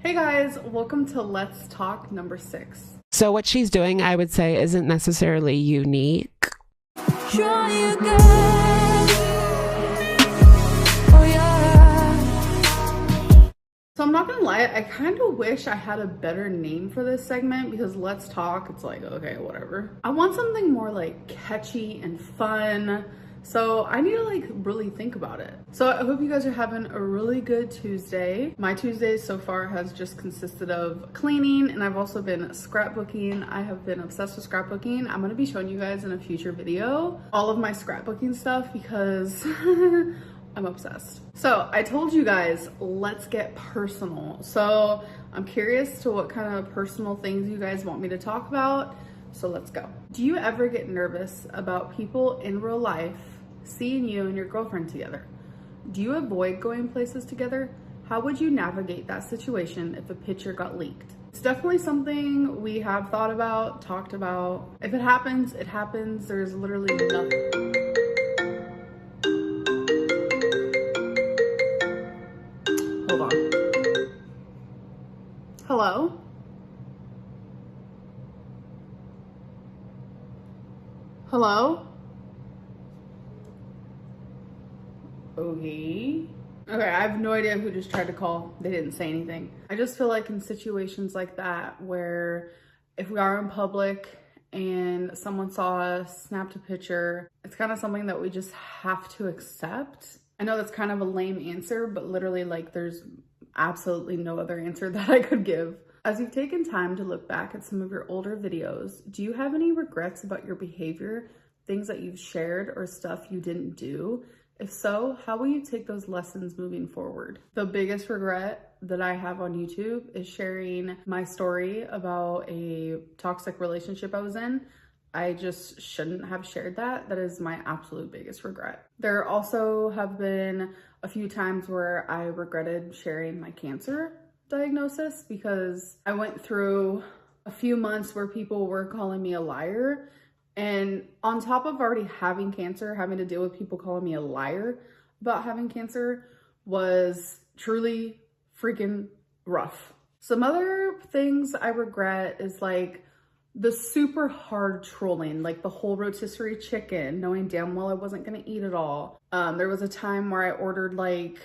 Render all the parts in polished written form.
Hey guys, welcome to Let's Talk number 6. So what she's doing, I would say, isn't necessarily unique. Try again. Oh yeah. So I'm not gonna lie, I kind of wish I had a better name for this segment because Let's Talk, it's like, okay, whatever. I want something more like catchy and fun. So I need to like really think about it. So I hope you guys are having a really good Tuesday. My Tuesday so far has just consisted of cleaning, and I've also been scrapbooking. I have been obsessed with scrapbooking. I'm gonna be showing you guys in a future video all of my scrapbooking stuff because I'm obsessed. So I told you guys, let's get personal. So I'm curious to what kind of personal things you guys want me to talk about. So let's go. Do you ever get nervous about people in real life seeing you and your girlfriend together? Do you avoid going places together? How would you navigate that situation if a picture got leaked? It's definitely something we have thought about, talked about. If it happens, it happens. There's literally nothing. Hold on. Hello? Hello? Okay. Okay, I have no idea who just tried to call. They didn't say anything. I just feel like in situations like that where if we are in public and someone saw us, snapped a picture, it's kind of something that we just have to accept. I know that's kind of a lame answer, but literally like there's absolutely no other answer that I could give. As you've taken time to look back at some of your older videos, do you have any regrets about your behavior, things that you've shared or stuff you didn't do? If so, how will you take those lessons moving forward? The biggest regret that I have on YouTube is sharing my story about a toxic relationship I was in. I just shouldn't have shared that. That is my absolute biggest regret. There also have been a few times where I regretted sharing my cancer diagnosis because I went through a few months where people were calling me a liar. And on top of already having cancer, having to deal with people calling me a liar about having cancer was truly freaking rough. Some other things I regret is like the super hard trolling, like the whole rotisserie chicken, knowing damn well I wasn't gonna eat it all. There was a time where I ordered like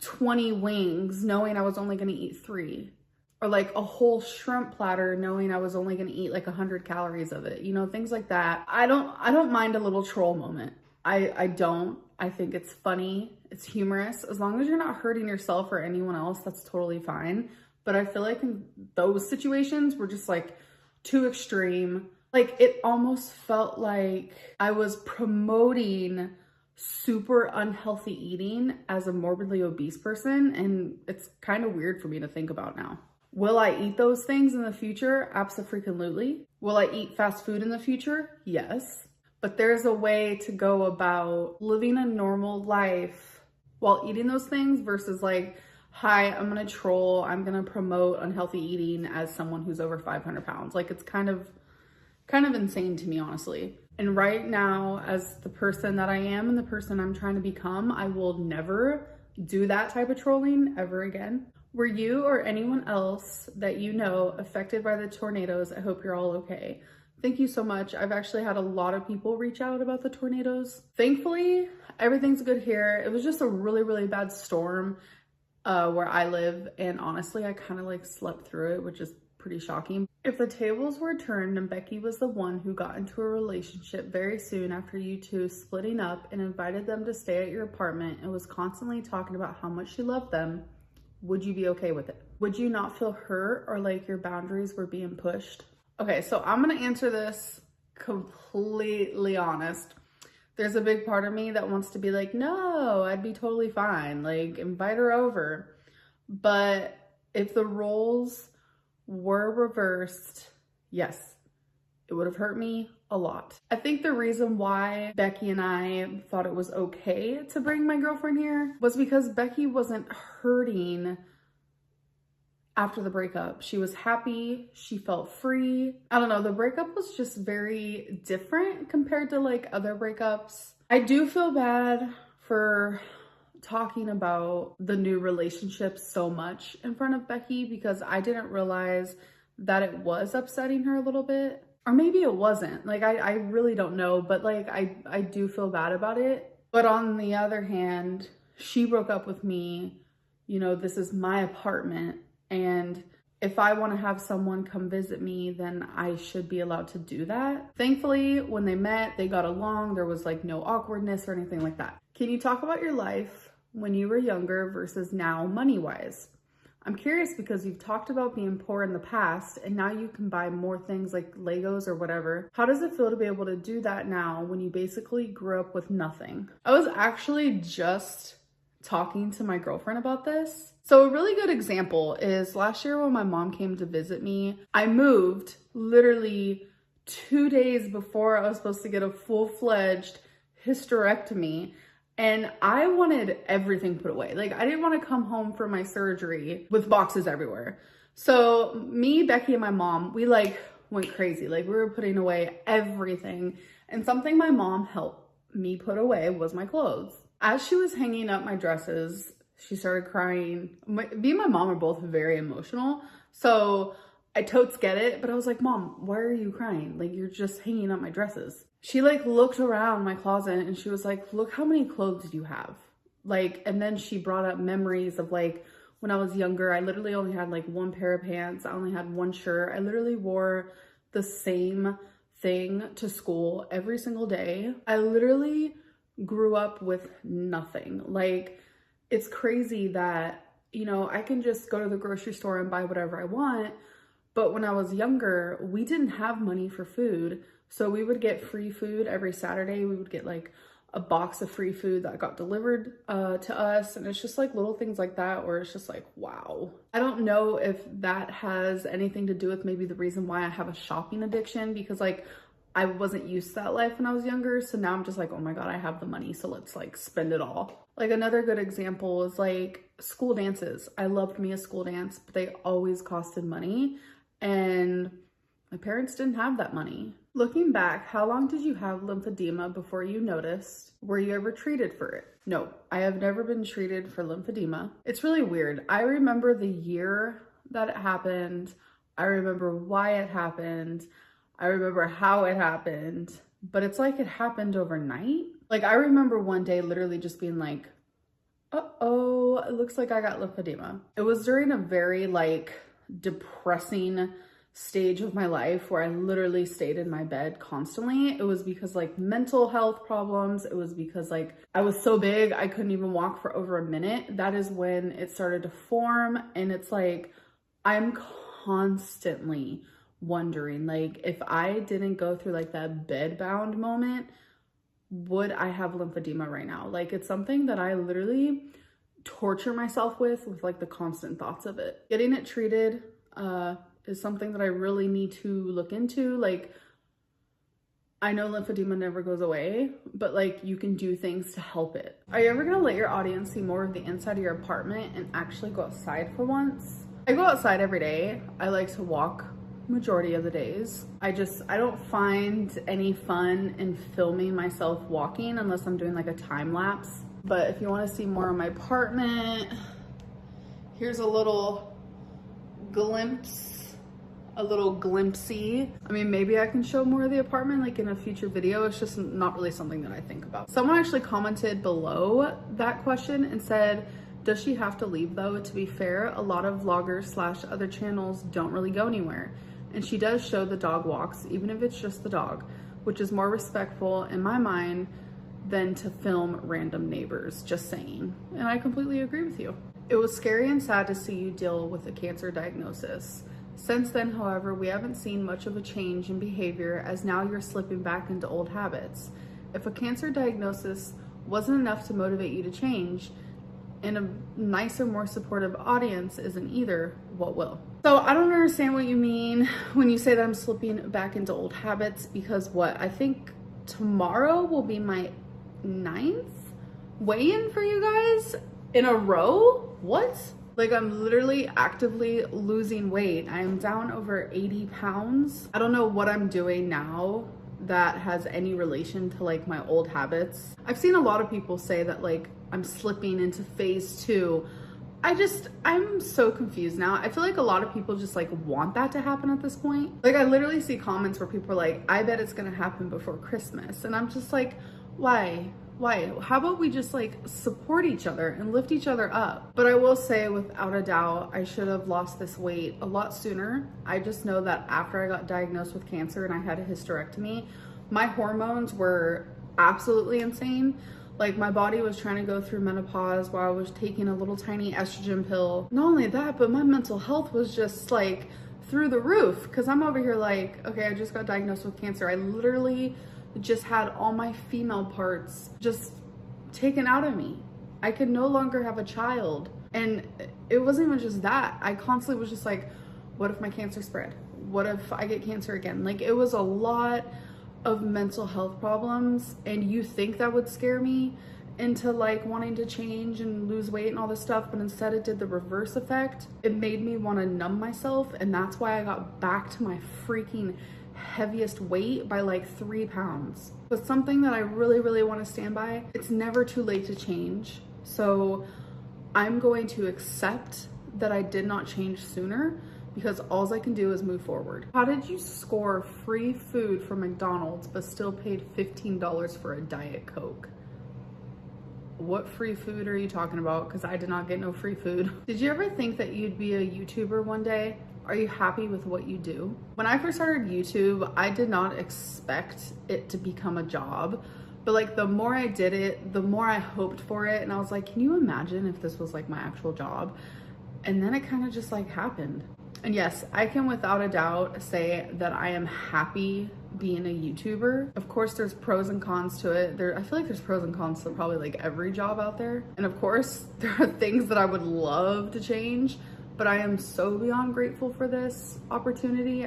20 wings knowing I was only gonna eat 3. Or like a whole shrimp platter knowing I was only gonna eat like 100 calories of it. You know, things like that. I don't mind a little troll moment. I don't. I think it's funny, it's humorous. As long as you're not hurting yourself or anyone else, that's totally fine. But I feel like in those situations were just like too extreme. Like it almost felt like I was promoting super unhealthy eating as a morbidly obese person, and it's kind of weird for me to think about now. Will I eat those things in the future? Absolutely. Will I eat fast food in the future? Yes. But there's a way to go about living a normal life while eating those things versus like, hi, I'm gonna troll, I'm gonna promote unhealthy eating as someone who's over 500 pounds. Like it's kind of insane to me, honestly. And right now, as the person that I am and the person I'm trying to become, I will never do that type of trolling ever again. Were you or anyone else that you know affected by the tornadoes? I hope you're all okay. Thank you so much. I've actually had a lot of people reach out about the tornadoes. Thankfully, everything's good here. It was just a really, really bad storm where I live. And honestly, I kind of like slept through it, which is pretty shocking. If the tables were turned and Becky was the one who got into a relationship very soon after you two splitting up and invited them to stay at your apartment and was constantly talking about how much she loved them, would you be okay with it? Would you not feel hurt or like your boundaries were being pushed? Okay, so I'm gonna answer this completely honest. There's a big part of me that wants to be like, no, I'd be totally fine. Like, invite her over. But if the roles were reversed, yes, it would have hurt me a lot. I think the reason why Becky and I thought it was okay to bring my girlfriend here was because Becky wasn't hurting after the breakup. She was happy, she felt free. I don't know, the breakup was just very different compared to like other breakups. I do feel bad for talking about the new relationship so much in front of Becky because I didn't realize that it was upsetting her a little bit. Or maybe it wasn't. Like, I really don't know, but like, I do feel bad about it. But on the other hand, she broke up with me. You know, this is my apartment, and if I want to have someone come visit me, then I should be allowed to do that. Thankfully, when they met, they got along. There was like no awkwardness or anything like that. Can you talk about your life when you were younger versus now money-wise? I'm curious because you've talked about being poor in the past and now you can buy more things like Legos or whatever. How does it feel to be able to do that now when you basically grew up with nothing? I was actually just talking to my girlfriend about this. So a really good example is last year when my mom came to visit me, I moved literally 2 days before I was supposed to get a full-fledged hysterectomy. And I wanted everything put away. Like, I didn't want to come home from my surgery with boxes everywhere. So me, Becky, and my mom, we like went crazy. Like, we were putting away everything. And something my mom helped me put away was my clothes. As she was hanging up my dresses, she started crying. Me and my mom are both very emotional. So I totes get it, but I was like, Mom, why are you crying? Like, you're just hanging up my dresses. She like looked around my closet and she was like, look how many clothes you have. Like, and then she brought up memories of like, when I was younger, I literally only had like one pair of pants. I only had one shirt. I literally wore the same thing to school every single day. I literally grew up with nothing. Like, it's crazy that, you know, I can just go to the grocery store and buy whatever I want. But when I was younger, we didn't have money for food. So we would get free food every Saturday. We would get like a box of free food that got delivered to us. And it's just like little things like that where it's just like, wow. I don't know if that has anything to do with maybe the reason why I have a shopping addiction, because like I wasn't used to that life when I was younger. So now I'm just like, oh my God, I have the money. So let's like spend it all. Like another good example is like school dances. I loved me a school dance, but they always costed money. And my parents didn't have that money. Looking back, how long did you have lymphedema before you noticed? Were you ever treated for it? No, I have never been treated for lymphedema. It's really weird. I remember the year that it happened. I remember why it happened. I remember how it happened, but it's like it happened overnight. Like I remember one day literally just being like, uh-oh, it looks like I got lymphedema. It was during a very like depressing stage of my life where I literally stayed in my bed constantly. It was because like mental health problems. It was because like I was so big I couldn't even walk for over a minute. That is when it started to form, and it's like I'm constantly wondering like if I didn't go through like that bed bound moment, would I have lymphedema right now? Like it's something that I literally torture myself with like the constant thoughts of it. Getting it treated is something that I really need to look into. Like, I know lymphedema never goes away, but like you can do things to help it. Are you ever gonna let your audience see more of the inside of your apartment and actually go outside for once? I go outside every day. I like to walk majority of the days. I don't find any fun in filming myself walking unless I'm doing like a time lapse. But if you want to see more of my apartment, here's a little glimpse. A little glimpsey. I mean, maybe I can show more of the apartment like in a future video. It's just not really something that I think about. Someone actually commented below that question and said, does she have to leave though? To be fair, a lot of vloggers / other channels don't really go anywhere. And she does show the dog walks, even if it's just the dog, which is more respectful in my mind than to film random neighbors, just saying. And I completely agree with you. It was scary and sad to see you deal with a cancer diagnosis. Since then, however, we haven't seen much of a change in behavior as now you're slipping back into old habits. If a cancer diagnosis wasn't enough to motivate you to change, and a nicer, more supportive audience isn't either, what will? So I don't understand what you mean when you say that I'm slipping back into old habits, because what? I think tomorrow will be my 9th weigh-in for you guys in a row? What? Like I'm literally actively losing weight. I am down over 80 pounds. I don't know what I'm doing now that has any relation to like my old habits. I've seen a lot of people say that like I'm slipping into phase 2. I'm so confused now. I feel like a lot of people just like want that to happen at this point. Like I literally see comments where people are like, I bet it's gonna happen before Christmas. And I'm just like, why? How about we just like support each other and lift each other up? But I will say without a doubt, I should have lost this weight a lot sooner. I just know that after I got diagnosed with cancer and I had a hysterectomy, my hormones were absolutely insane. Like my body was trying to go through menopause while I was taking a little tiny estrogen pill. Not only that, but my mental health was just like through the roof, because I'm over here like, okay, I just got diagnosed with cancer. I literally just had all my female parts just taken out of me. I could no longer have a child. And it wasn't even just that. I constantly was just like, what if my cancer spread? What if I get cancer again? Like it was a lot of mental health problems, and you think that would scare me into like wanting to change and lose weight and all this stuff, but instead it did the reverse effect. It made me want to numb myself, and that's why I got back to my freaking heaviest weight by like 3 pounds. But something that I really want to stand by, it's never too late to change. So I'm going to accept that I did not change sooner, because all I can do is move forward. How did you score free food from McDonald's but still paid $15 for a Diet Coke? What free food are you talking about? Because I did not get no free food. Did you ever think that you'd be a YouTuber one day? Are you happy with what you do? When I first started YouTube, I did not expect it to become a job. But like the more I did it, the more I hoped for it. And I was like, can you imagine if this was like my actual job? And then it kind of just like happened. And yes, I can without a doubt say that I am happy being a YouTuber. Of course, there's pros and cons to it. I feel like there's pros and cons to probably like every job out there. And of course, there are things that I would love to change, but I am so beyond grateful for this opportunity.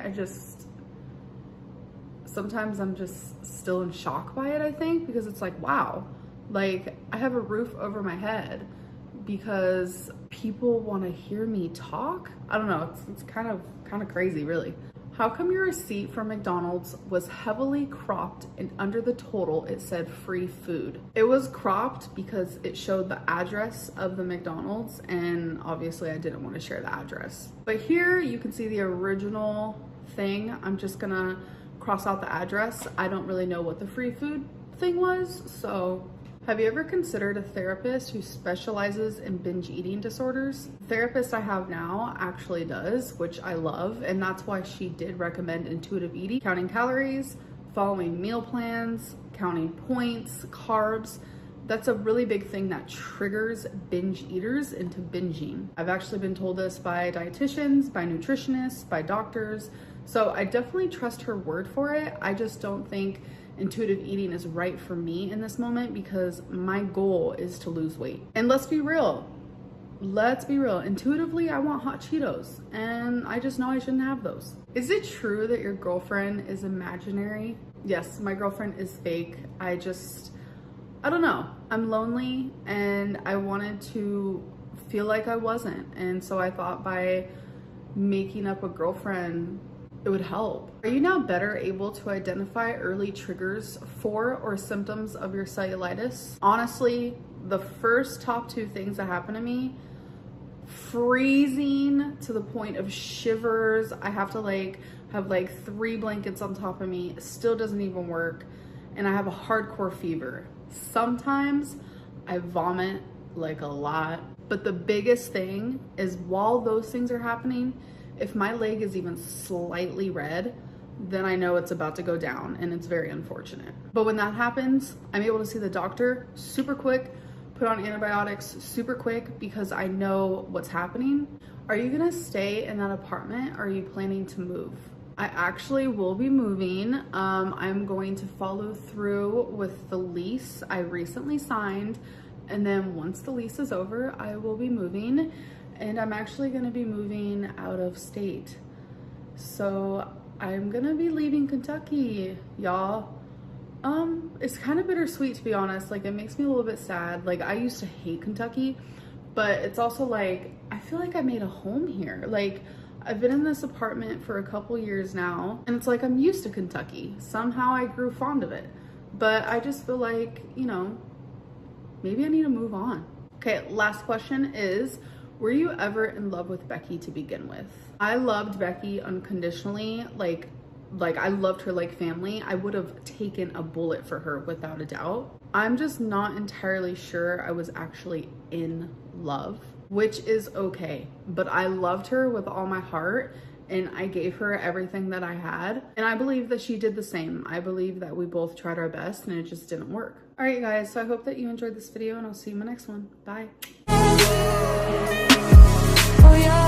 Sometimes I'm just still in shock by it, I think, because it's like, wow, like I have a roof over my head because people want to hear me talk. I don't know, it's kind of crazy, really. How come your receipt from McDonald's was heavily cropped and under the total it said free food? It was cropped because it showed the address of the McDonald's, and obviously I didn't want to share the address. But here you can see the original thing. I'm just gonna cross out the address. I don't really know what the free food thing was, so. Have you ever considered a therapist who specializes in binge eating disorders? The therapist I have now actually does, which I love, and that's why she did recommend intuitive eating, counting calories, following meal plans, counting points, carbs. That's a really big thing that triggers binge eaters into binging. I've actually been told this by dietitians, by nutritionists, by doctors, so I definitely trust her word for it. I just don't think intuitive eating is right for me in this moment, because my goal is to lose weight. And let's be real. Intuitively, I want hot Cheetos, and I just know I shouldn't have those. Is it true that your girlfriend is imaginary? Yes, my girlfriend is fake. I don't know. I'm lonely and I wanted to feel like I wasn't. And so I thought by making up a girlfriend, it would help. Are you now better able to identify early triggers for or symptoms of your cellulitis? Honestly, the first top 2 things that happened to me, freezing to the point of shivers. I have to like have like 3 blankets on top of me. It still doesn't even work. And I have a hardcore fever. Sometimes I vomit like a lot. But the biggest thing is, while those things are happening, if my leg is even slightly red, then I know it's about to go down, and it's very unfortunate. But when that happens, I'm able to see the doctor super quick, put on antibiotics super quick, because I know what's happening. Are you gonna stay in that apartment, or are you planning to move? I actually will be moving. I'm going to follow through with the lease I recently signed, and then once the lease is over, I will be moving. And I'm actually gonna be moving out of state. So I'm gonna be leaving Kentucky, y'all. It's kind of bittersweet, to be honest. Like, it makes me a little bit sad. Like, I used to hate Kentucky, but it's also like, I feel like I made a home here. Like, I've been in this apartment for a couple years now, and it's like I'm used to Kentucky. Somehow I grew fond of it. But I just feel like, you know, maybe I need to move on. Okay, last question is, were you ever in love with Becky to begin with? I loved Becky unconditionally. Like I loved her like family. I would have taken a bullet for her without a doubt. I'm just not entirely sure I was actually in love, which is okay. But I loved her with all my heart, and I gave her everything that I had. And I believe that she did the same. I believe that we both tried our best and it just didn't work. All right, guys, so I hope that you enjoyed this video, and I'll see you in my next one. Bye. Oh yeah.